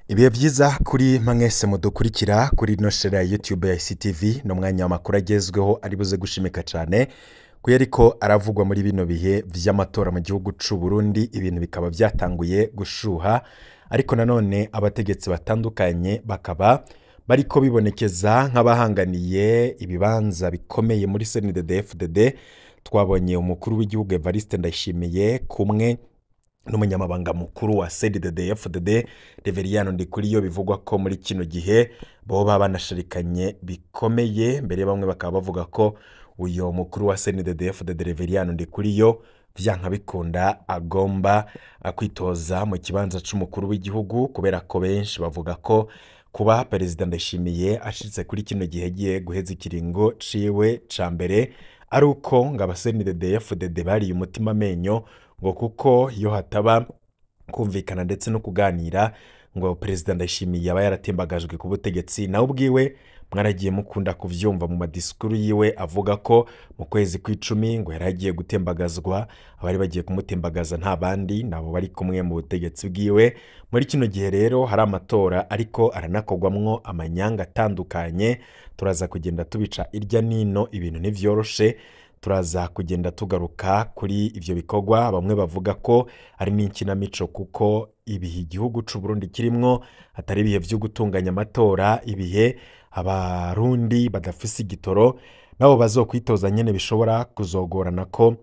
Ibihe byiza kuri mwese mudukurikira kuri ino share ya YouTube ya ICTV no mwanya w'amakuru agezweho ari buze gushimika cyane kuko ariko aravugwa muri bino bihe vy'amatora mu gihugu c'u Burundi ibintu bikaba byatanguye gushuha ariko nanone abategetsi batandukanye bakaba bariko bibonekeza nk'abahanganiye ibibanza bikomeye muri CNDD-FDD. Twabonye umukuru w'igihugu Evariste Ndayishimiye kumwe n'umunyamabanga mukuru wa CNDD-FDD Reveriyano Ndikuriyo, bivugwa ko muri kino gihe boba banashirikanye bikomeye. Mbere bamwe bakaba bavuga ko uyo mukuru wa CNDD-FDD Reveriyano Ndikuriyo vyanka bikunda agomba kwitoza mu kibanza c'umukuru w'igihugu, kubera ko benshi bavuga ko kuba Perezida Ndayishimiye ashitse kuri kino gihe giye guheza ikiringo ciwe ca mbere ari uko ngo aba CNDD-FDD bari umutima menyo, ngo kuko iyo hataba kumvikana ndetse no kuganira ngo Perezida Ndayishimiye yaba yaratembagajwe ku butegetsi. Nawe ubwiwe mwaragiye mukunda kuvyumva mu madisikuru yiwe avuga ko mu kwezi kw'icumi ngo yaragiye gutembagazwa, abari bagiye kumutembagaza nta bandi nabo bari kumwe mu butegetsi bwiwe. Muri kino gihe rero hari amatora ariko aranakogwamwo amanyanga atandukanye, turaza kugenda tubica irya nino, ibintu ntivyoroshe. Turaza kugenda tugaruka kuri ivyo bikorwa bamwe bavuga ko ari n'inkinamico, kuko ibihe igihugu c'u Burundi kirimwo atari ibihe vyo gutunganya amatora, ibihe abarundi badafise igitoro nabo bazokwitoza nyene bishobora kuzogorana ko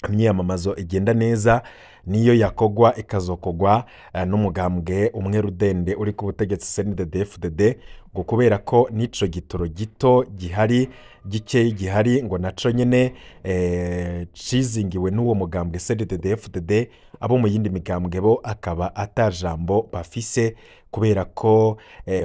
imyiyamamazo igenda neza, niyo yakogwa ikazokogwa n'umugambwe umwe rudende uri ku butegetsi CNDD-FDD, ngo kubera ko nico gitoro gito gihari gikeyi gihari ngo naco nyene cizingiwe n'uwo mugambwe CNDD-FDD, abo mu yindi migambwe bo akaba atajambo bafise, kubera ko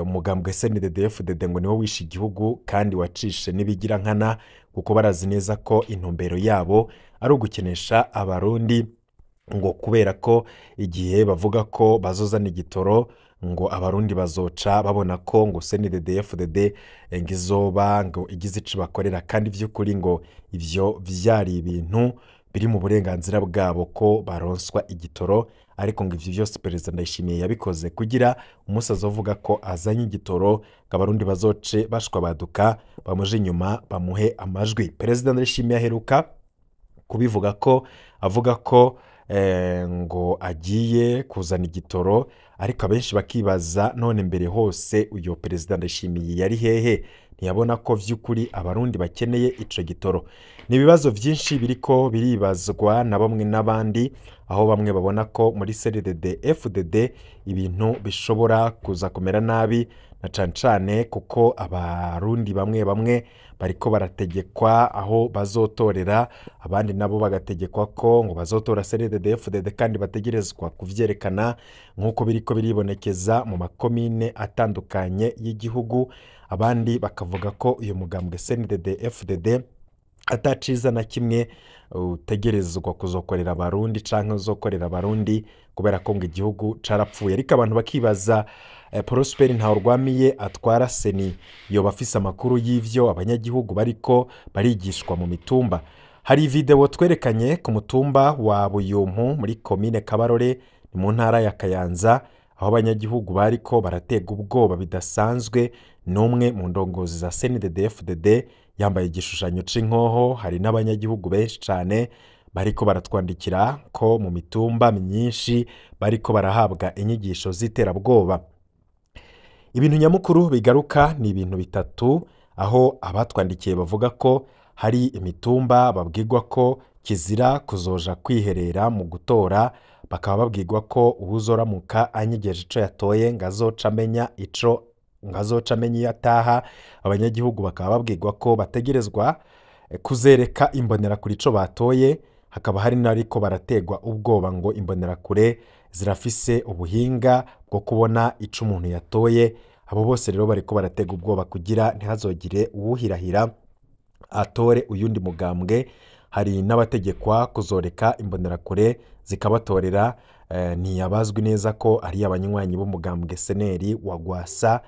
umugambwe CNDD-FDD ngo niwo wishe igihugu kandi wacishe n'ibigira nkana, kuko barazi neza ko intumbero yabo ari ugukenesha abarundi, ngo kubera ko igihe bavuga ko bazozana igitoro ngo abarundi bazoca babona ko ngo CNDD-FDD ngizoba ngo igize ico bakorera, kandi vy'ukuri ngo ivyo vyari ibintu biri mu burenganzira bwabo ko baronswa igitoro. Ariko ngo ivyo vyose Perezida Ndayishimiye yabikoze kugira umunsi azovuga ko azanye igitoro ngo abarundi bazoce bashwa baduka bamuje inyuma bamuhe amajwi. Perezida Ndayishimiye aheruka kubivuga ko avuga ko ngo agiye kuzana igitoro, ariko abenshi bakibaza none mbere hose uyo Perezida Ndayishimiye yari hehe? Ntiyabona ko vy'ukuri abarundi bakeneye ico gitoro? Ni ibibazo vyinshi biriko biribazwa na bamwe n'abandi, aho bamwe babona ko muri CNDD-FDD ibintu bishobora kuza kumera nabi, na cane cane kuko abarundi bamwe bariko barategekwa aho bazotorera, abandi nabo bagategekwa ko ngo bazotora CNDD-FDD kandi bategerezwa kuvyerekana nk'uko biriko biribonekeza mu makomine atandukanye y'igihugu. Abandi bakavuga ko uyu mugambwe CNDD-FDD ataciza na kimwe utegerezwa kuzokorera abarundi canke uzokorera abarundi, kubera ko ngo igihugu carapfuye. Ariko abantu bakibaza Prosper Ntahorwamiye atwara Seni yoba afise amakuru y'ivyo abanyagihugu bariko barigishwa mu mitumba. Hari video twerekanye ku mutumba wa Buyumpu muri komine Kabarore ni mu ntara ya Kayanza, aho abanyagihugu bariko baratega ubwoba bidasanzwe n'umwe mu ndongozi za CNDD-FDD yambaye igishushanyo c'inkoho. Hari n'abanyagihugu benshi cane bariko baratwandikira ko mu mitumba myinshi bariko barahabwa inyigisho z'iterabwoba. Ibintu nyamukuru bigaruka ni ibintu bitatu, aho abatwandikiye bavuga ko hari imitumba babwirwa ko kizira kuzoja kwiherera mu gutora, bakaba babwirwa ko uwuzoramuka anyigeje ico yatoye ngazoca amenya ico ngazoca amenya iyo ataha. Abanyagihugu bakaba babwirwa ko bategerezwa kuzereka imbonerakure ico batoye. Hakaba hari n'ariko barategwa ubwoba ngo imbonerakure zirafise ubuhinga bwo kubona ico umuntu yatoye. Abo bose rero bariko baratega ubwoba kugira ntihazogire uwuhirahira atore uyundi mugambwe. Hari n'abategekwa kuzoreka imbonerakure zikabatorera, ntiyabazwi neza ko ari abanywanyi b'umugambwe seneri wa Gwasa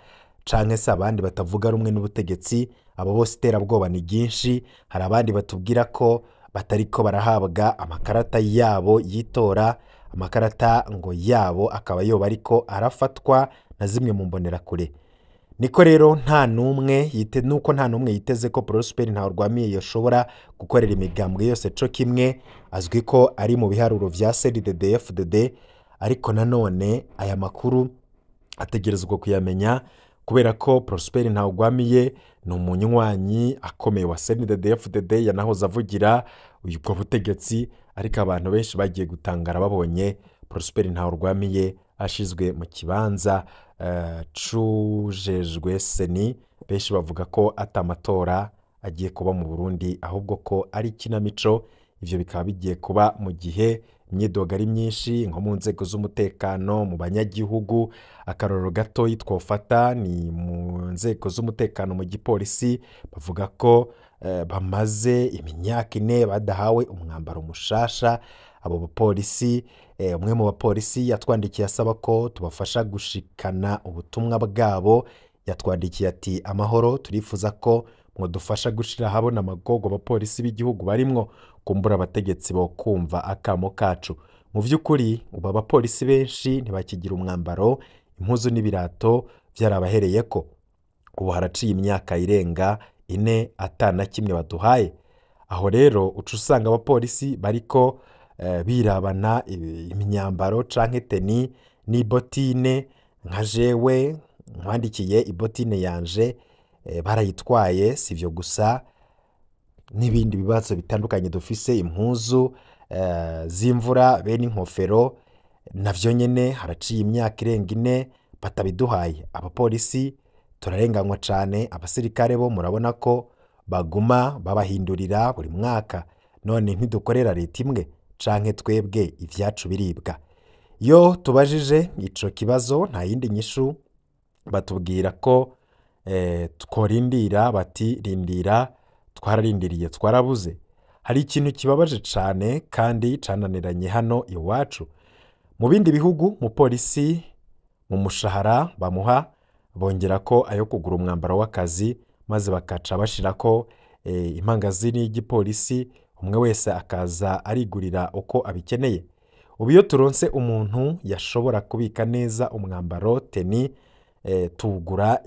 canke se abandi batavuga rumwe n'ubutegetsi. Abo bose iterabwoba ni ryinshi. Hari abandi batubwira ko batariko barahabwa amakarata yabo yitora, amakarata ngo yabo akaba yoba ariko arafatwa na zimwe mu mbonerakure. Niko rero nta numwe yiteze ko Prosper Ntahorwamiye yoshobora gukorera imigambwe yose co kimwe, azwi ko ari mu biharuro vya CNDD-FDD, ariko nanone aya makuru ategerezwa kuyamenya kubera ko Prosper Ntahorwamiye ni umunywanyi akomeye wa CNDD-FDD, yanahoze avugira ubwo butegetsi, ariko abantu benshi bagiye gutangara babonye Prosper Ntahorwamiye ashizwe mu kibanza cujejwe seni. Benshi bavuga ko atamatora agiye kuba mu Burundi, ahubwo ko ari kinamico. Ivyo bikaba bigiye kuba mu gihe imyidogo ari myinshi nko mu nzego z'umutekano, mu banyagihugu. Akarorero gato twofata ni mu nzego z'umutekano mu gipolisi, bavuga ko bamaze imyaka 4 badahawe umwambaro mushasha. Abo bapolisi, umwe mu bapolisi yatwandikiye asaba ko tubafasha gushikana ubutumwa bwabo. Yatwandikiye ati: amahoro, turifuza ko mwadufasha gushira habona amagogo abapolisi b'igihugu barimwo, kumbura abategetsi bo kumva akamo kacu. Mu vy'ukuri ubu abapolisi benshi ntibakigira umwambaro, impuzu n'ibirato vyarabahereyeko. Ubu haraciye imyaka irenga 4 atana kimwe baduhaye. Aho rero uca usanga abapolisi bariko birabana imyambaro canke teni n'ibotine. Nka jewe nkwandikiye ibotine yanje barayitwaye. Sivyo gusa, n'ibindi bibazo bitandukanye dufise, impuzu z'imvura bene inkofero navyo nyene haraciye imyaka irenga 4 batabiduhaye. Abapolisi turarenganywa cane, abasirikare bo murabona ko baguma babahindurira buri mwaka. None ntidukorera leta imwe canke twebwe ivyacu biribwa? Iyo tubajije ico kibazo nta yindi nyishu batubwira ko tworindira. Bati rindira, twararindiriye twarabuze. Hari ikintu kibabaje cane kandi cananiranye hano iwacu. Mu bindi bihugu umupolisi mu mushahara bamuha bongera ko ayo kugura umwambaro w'akazi, maze bakaca bashirako impangazini y'igipolisi, umwe wese akaza arigurira uko abikeneye. Ubu iyo turonse umuntu yashobora kubika neza umwambaro teni, tugura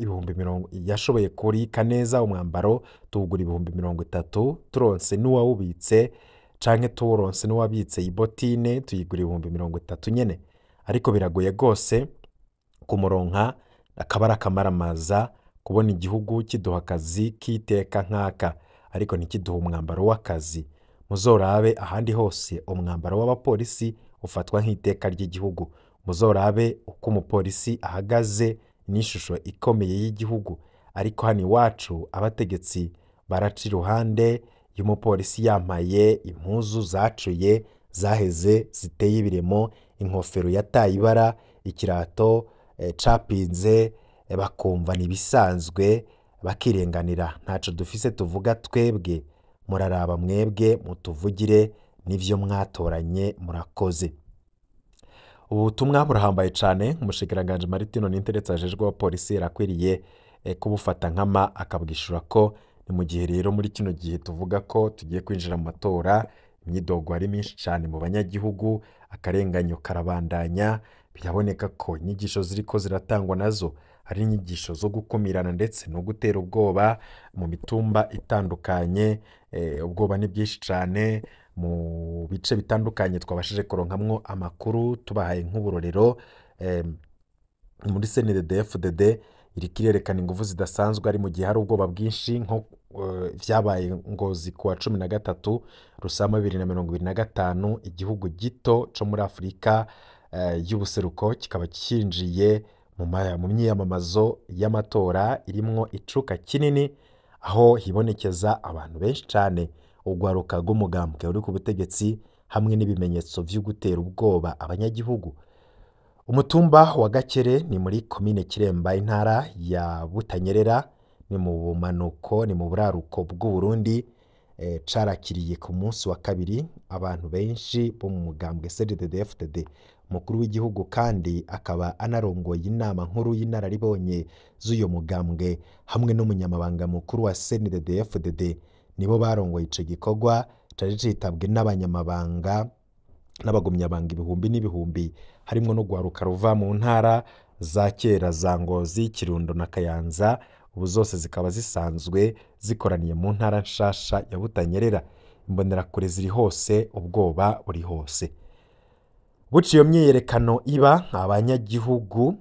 yashoboye kurika neza umwambaro tugura 30,000. Turonse n'uwawubitse canke turonse n'uwabitse ibotine tuyigura 30,000 nyene. Ariko biragoye gose kumuronka, akabara kamaramaza kubona igihugu kiduha akazi kiteka nkaka, ariko ntikiduha umwambaro w'akazi. Muzorabe ahandi hose umwambaro w'abapolisi ufatwa nk'iteka ry'igihugu. Muzorabe uko umupolisi ahagaze n'ishusho ikomeye y'igihugu. Ariko hano iwacu abategetsi baraca iruhande y'umupolisi yambaye impuzu zacuye, zaheze, ziteye ibiremo, inkofero yataye ibara, ikirato capinze, bakumva nibisanzwe bakirenganira. Ntaco dufise tuvuga twebwe, muraraba mwebwe mutuvugire n'ivyo mwatoranye murakoze. Ubu butumwa burahambaye cane. Umushikiranganje Martino Ninteretse ajejwe abapolisi yarakwiriye kubufata nkama akabwishura ko ni mu gihe rero muri kino gihe tuvuga ko tugiye kwinjira mu matora, imyidogo ari myinshi cane mu banyagihugu, akarenganyo karabandanya. Biraboneka ko inyigisho ziriko ziratangwa nazo ari inyigisho zo gukumirana ndetse no gutera ubwoba mu mitumba itandukanye. Ubwoba ni bwinshi cane mu bice bitandukanye twabashije kuronkamwo amakuru tubahaye nk'uburorero. Muri CNDD-FDD iriko irerekana inguvu zidasanzwe, ari mu gihe hari ubwoba bwinshi nko vyabaye Ngozi kuwa 13 Rusama 2025. Igihugu gito co muri Afrika y'ubuseruko kikaba kinjiye mu myiyamamazo y'amatora irimwo icuka kinini, aho hibonekeza abantu benshi cane, urwaruka rw'umugambwe uri ku butegetsi hamwe n'ibimenyetso vyo gutera ubwoba abanyagihugu. Umutumba wa Gakere ni muri komine Kiremba, intara ya Butanyerera, ni mu bumanuko, ni mu buraruko bw'u Burundi. Carakiriye ku munsi wa kabiri abantu benshi bo mu mugambwe CNDD-FDD. Umukuru w'igihugu kandi akaba anarongoye inama nkuru y'inararibonye z'uyo mugambwe hamwe n'umunyamabanga mukuru wa CNDD-FDD, nibo barongoye ico gikorwa cari citabwe n'abanyamabanga n'abagumyabanga ibihumbi n'ibihumbi harimwo n'urwaruka ruva mu ntara za kera za Ngozi, Kirundo na Kayanza, ubu zose zikaba zisanzwe zikoraniye mu ntara nshasha ya Butanyerera. Imbonerakure ziri hose, ubwoba buri hose. Buca iyo myiyerekano iba, abanyagihugu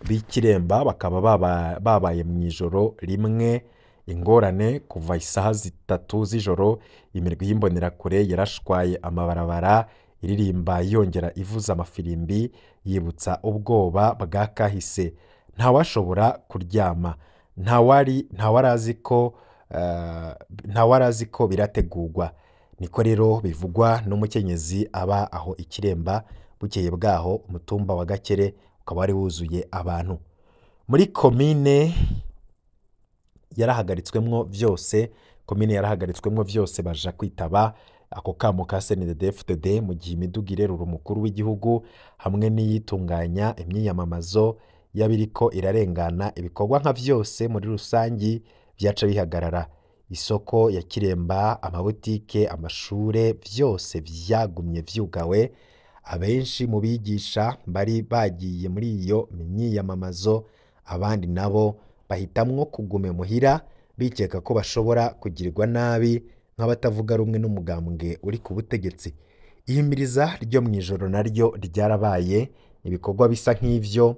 b'Ikiremba bakaba babaye mu ijoro rimwe ingorane. Kuva isaha 3 z'ijoro imirwi y'imbonerakure yarashwaye amabarabara iririmba yongera ivuza amafirimbi yibutsa ubwoba bwa kahise. Ntawashobora kuryama, ntawari azi ko birategurwa. Niko rero bivugwa n'umukenyezi aba aho Ikiremba. Bukeye bwaho umutumba wa Gakere ukaba wari wuzuye abantu. Muri komine yarahagaritswemwo vyose baja kwitaba ako kamo ka CNDD-FDD, mu gihe imiduga irerura umukuru w'igihugu hamwe n'iyitunganya imyiyamamazo yabiriko irarengana. Ibikorwa nka vyose muri rusangi vyaca bihagarara. Isoko ya Kiremba, amabutike, amashure, vyose vyagumye vyugawe. Abenshi mu bigisha bari bagiye muri iyo myiyamamazo, abandi nabo bahitamwo kugume muhira bikeka ko bashobora kugirirwa nabi nk'abatavuga rumwe n'umugambwe uri ku butegetsi. Ihimiriza ryo mw'ijoro naryo ryarabaye. Ibikorwa bisa nk'ivyo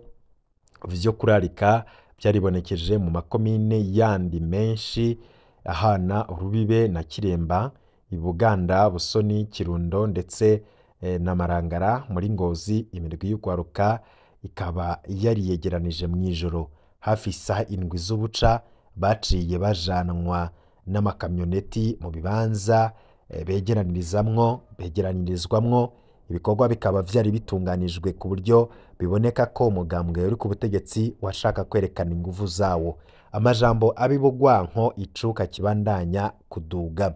vyo kurarika byaribonekeje mu makomine yandi menshi ahana urubibe na Kiremba, Ibuganda, Busoni, Kirundo ndetse na Marangara. Muri Ngozi imirwi y'urwaruka ikaba yariyegeranije mw'ijoro hafi isaha 7 z'ubuca. Baciye bajanwa n'amakamyoneti mu bibanza begeranirizwamwo. Ibikorwa bikaba vyari bitunganijwe ku buryo biboneka ko umugambwe uri ku butegetsi washaka kwerekana inguvu zawo. Amajambo abibugwanko icuka kibandanya kuduga.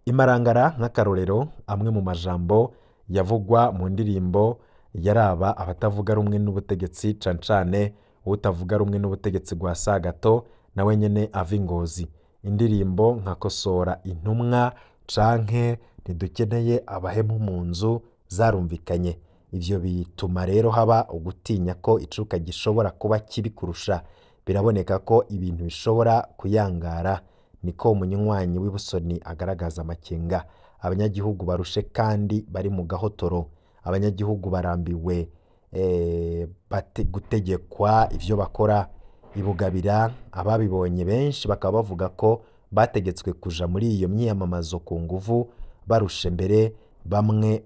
Imarangara nk'akarorero, amwe mu majambo yavugwa mu ndirimbo yaraba abatavuga rumwe n'ubutegetsi, cancane utavuga rumwe n'ubutegetsi gwa Sagato nawe nyene ava Ngozi. Indirimbo nka Kosora Intumwa canke Ntidukeneye abahemu mu nzu zarumvikanye. Ivyo bituma rero haba ugutinya ko icuka gishobora kuba kibi kurusha. Biraboneka ko ibintu bishobora kuyangara. Niko umunywanyi w'Ibusoni agaragaza amakenga. Abanyagihugu barushe kandi bari mu gahotoro. Abanyagihugu barambiwe gutegekwa ivyo bakora. Ibugabira ababibonye benshi bakaba bavuga ko bategetswe kuja muri iyo myiyamamazo ku nguvu, barushe mbere bamwe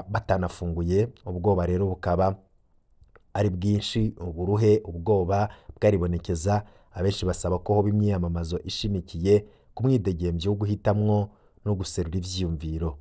batanafunguye. Ubwoba rero bukaba ari bwinshi, uburuhe, ubwoba bwaribonekeza. Abenshi basaba ko hoba imyiyamamazo ishimikiye ku mwidegemvyo wo guhitamwo no guserura ivyiyumviro.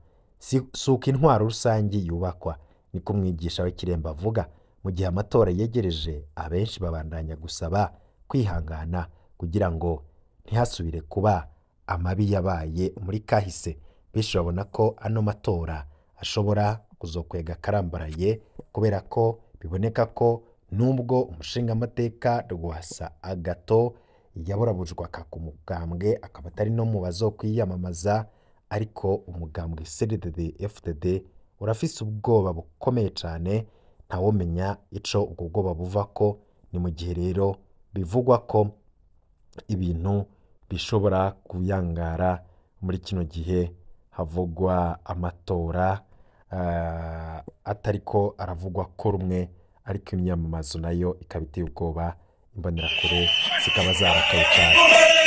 Suko intwaro rusangi yubakwa, niko umwigisha w'Ikiremba avuga. Mu gihe amatora yegereje, abenshi babandanya gusaba kwihangana kugira ngo ntihasubire kuba amabi yabaye muri kahise. Benshi babona ko ano matora ashobora kuzokwega karambaraye, kubera ko biboneka ko nubwo umushingamateka Rwasa Agato yaburabujwaka ku mugambwe akaba atari no mu bazokwiyamamaza, ariko umugambwe CNDD-FDD urafise ubwoba bukomeye cane. Ntawomenya ico ubwo bwoba buvako. Ni mu gihe rero bivugwa ko ibintu bishobora kuyangara muri kino gihe havugwa amatora atariko aravugwa ko rumwe, ariko imyamamazo nayo ikaba iteye ubwoba. Imbonerakure zikaba zarakaye cyane.